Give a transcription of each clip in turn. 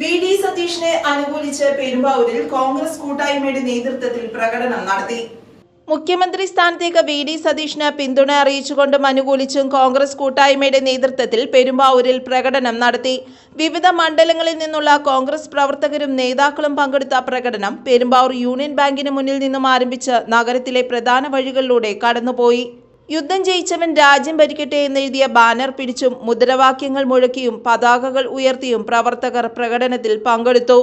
VD. സതീഷിനെ അനുകൂലിച്ച് പെരുമ്പാവൂരിൽ കോൺഗ്രസ് കൂട്ടായ്മയുടെ നേതൃത്വത്തിൽ പ്രകടനം നടത്തി. മുഖ്യമന്ത്രി സ്ഥാനത്തേക്ക് വി.ഡി. സതീഷിന് പിന്തുണ അറിയിച്ചുകൊണ്ടും അനുകൂലിച്ചും കോൺഗ്രസ് കൂട്ടായ്മയുടെ നേതൃത്വത്തിൽ പെരുമ്പാവൂരിൽ പ്രകടനം നടത്തി. വിവിധ മണ്ഡലങ്ങളിൽ നിന്നുള്ള കോൺഗ്രസ് പ്രവർത്തകരും നേതാക്കളും പങ്കെടുത്ത പ്രകടനം പെരുമ്പാവൂർ യൂണിയൻ ബാങ്കിന് മുന്നിൽ നിന്നും ആരംഭിച്ച് നഗരത്തിലെ പ്രധാന വഴികളിലൂടെ കടന്നുപോയി. യുദ്ധം ജയിച്ചവൻ രാജ്യം ഭരിക്കട്ടെ എന്നെഴുതിയ ബാനർ പിടിച്ചും മുദ്രാവാക്യങ്ങൾ മുഴക്കിയും പതാകകൾ ഉയർത്തിയും പ്രവർത്തകർ പ്രകടനത്തിൽ പങ്കെടുത്തു.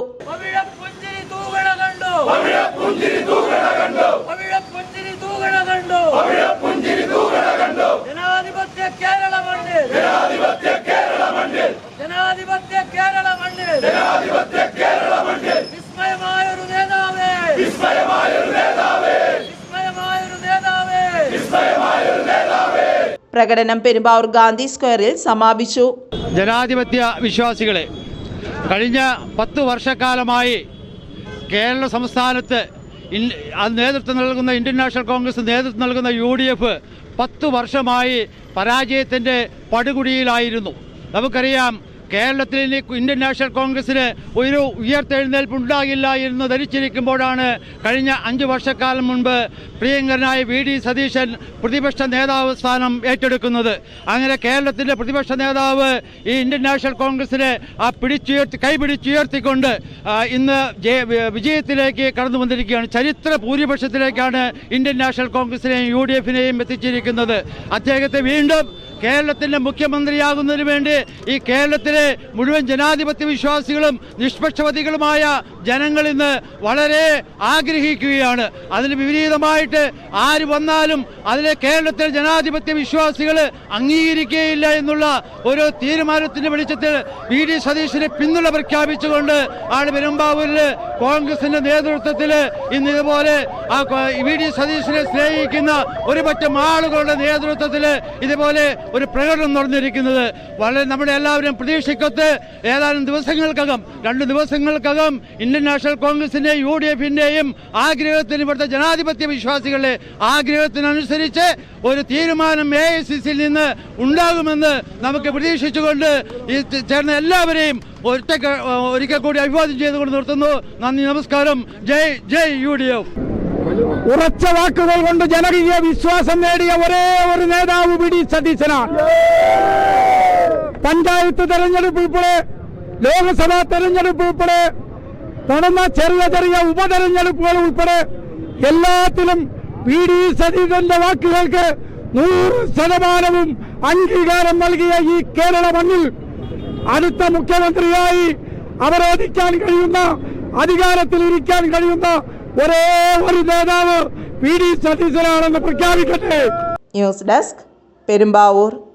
പ്രകടനം പെരുമ്പാവൂർ ഗാന്ധി സ്ക്വയറിൽ സമാപിച്ചു. ജനാധിപത്യ വിശ്വാസികളെ, കഴിഞ്ഞ 10 വർഷക്കാലമായി കേരള സംസ്ഥാനത്ത് നേതൃത്വം നൽകുന്ന ഇന്ത്യൻ നാഷണൽ കോൺഗ്രസ് നേതൃത്വം നൽകുന്ന UDF 10 വർഷമായി പരാജയത്തിൻ്റെ പടുകുഴിയിലായിരുന്നു. നമുക്കറിയാം, കേരളത്തിൽ ഇന്ത്യൻ നാഷണൽ കോൺഗ്രസിന് ഒരു ഉയർത്തെഴുന്നേൽപ്പ് ഉണ്ടാകില്ല എന്ന് ധരിച്ചിരിക്കുമ്പോഴാണ് കഴിഞ്ഞ 5 വർഷക്കാലം മുൻപ് പ്രിയങ്കരനായ വി.ഡി. സതീശൻ പ്രതിപക്ഷ നേതാവ് സ്ഥാനം ഏറ്റെടുക്കുന്നത്. അങ്ങനെ കേരളത്തിൻ്റെ പ്രതിപക്ഷ നേതാവ് ഈ ഇന്ത്യൻ നാഷണൽ കോൺഗ്രസിനെ കൈപിടിച്ചുയർത്തിക്കൊണ്ട് ഇന്ന് വിജയത്തിലേക്ക് കടന്നു വന്നിരിക്കുകയാണ്. ചരിത്ര ഭൂരിപക്ഷത്തിലേക്കാണ് ഇന്ത്യൻ നാഷണൽ കോൺഗ്രസിനെയും UDFനെയും എത്തിച്ചിരിക്കുന്നത്. അദ്ദേഹത്തെ വീണ്ടും കേരളത്തിൻ്റെ മുഖ്യമന്ത്രിയാകുന്നതിന് വേണ്ടി ഈ കേരളത്തിലെ മുഴുവൻ ജനാധിപത്യ വിശ്വാസികളും നിഷ്പക്ഷപാതികളുമായ ജനങ്ങൾ ഇന്ന് വളരെ ആഗ്രഹിക്കുകയാണ്. അതിന് വിപരീതമായിട്ട് ആര് വന്നാലും അതിലെ കേരളത്തിലെ ജനാധിപത്യ വിശ്വാസികൾ അംഗീകരിക്കുകയില്ല എന്നുള്ള ഒരു തീരുമാനത്തിൻ്റെ വെളിച്ചത്തിൽ വി.ഡി. സതീശിനെ പിന്തുണ പ്രഖ്യാപിച്ചുകൊണ്ട് ആണ് പെരുമ്പാവൂരിൽ കോൺഗ്രസിൻ്റെ നേതൃത്വത്തിൽ ഇന്ന് ഇതുപോലെ വി.ഡി. സതീശിനെ സ്നേഹിക്കുന്ന ഒരു പറ്റം ആളുകളുടെ നേതൃത്വത്തിൽ ഇതുപോലെ ഒരു പ്രകടനം നടന്നിരിക്കുന്നത്. വളരെ നമ്മുടെ എല്ലാവരും പ്രതീക്ഷിക്കത്ത് ഏതാനും ദിവസങ്ങൾക്കകം 2 ദിവസങ്ങൾക്കകം ഇന്ത്യൻ നാഷണൽ കോൺഗ്രസിൻ്റെയും UDFൻ്റെയും ആഗ്രഹത്തിന്, ഇവിടുത്തെ ജനാധിപത്യ വിശ്വാസികളുടെ ആഗ്രഹത്തിനനുസരിച്ച് ഒരു തീരുമാനം AICCയിൽ നിന്ന് ഉണ്ടാകുമെന്ന് നമുക്ക് പ്രതീക്ഷിച്ചുകൊണ്ട് ഈ ചേർന്ന എല്ലാവരെയും ഒരിക്കൽ കൂടി അഭിവാദ്യം ചെയ്തുകൊണ്ട് നിർത്തുന്നു. നന്ദി, നമസ്കാരം. ജയ് UDF. ഉറച്ച വാക്കുകൾ കൊണ്ട് ജനകീയ വിശ്വാസം നേടിയ ഒരേ ഒരു നേതാവ് വി.ഡി. സതീശനാണ്. പഞ്ചായത്ത് തെരഞ്ഞെടുപ്പ് ഉൾപ്പെടെ, ലോക്സഭാ തെരഞ്ഞെടുപ്പ് ഉൾപ്പെടെ, നടന്ന ചെറിയ ഉപതെരഞ്ഞെടുപ്പുകൾ ഉൾപ്പെടെ എല്ലാത്തിലും വി.ഡി. സതീശന്റെ വാക്കുകൾക്ക് 100% അംഗീകാരം നൽകിയ ഈ കേരള മണ്ണിൽ അടുത്ത മുഖ്യമന്ത്രിയായി അവരോധിക്കാൻ കഴിയുന്ന, അധികാരത്തിൽ ഇരിക്കാൻ കഴിയുന്ന ഒരേ ഒരു നേതാവ് വി.ഡി. സതീശനാണെന്ന് പ്രഖ്യാപിക്കട്ടെ. News desk, Perumbavoor.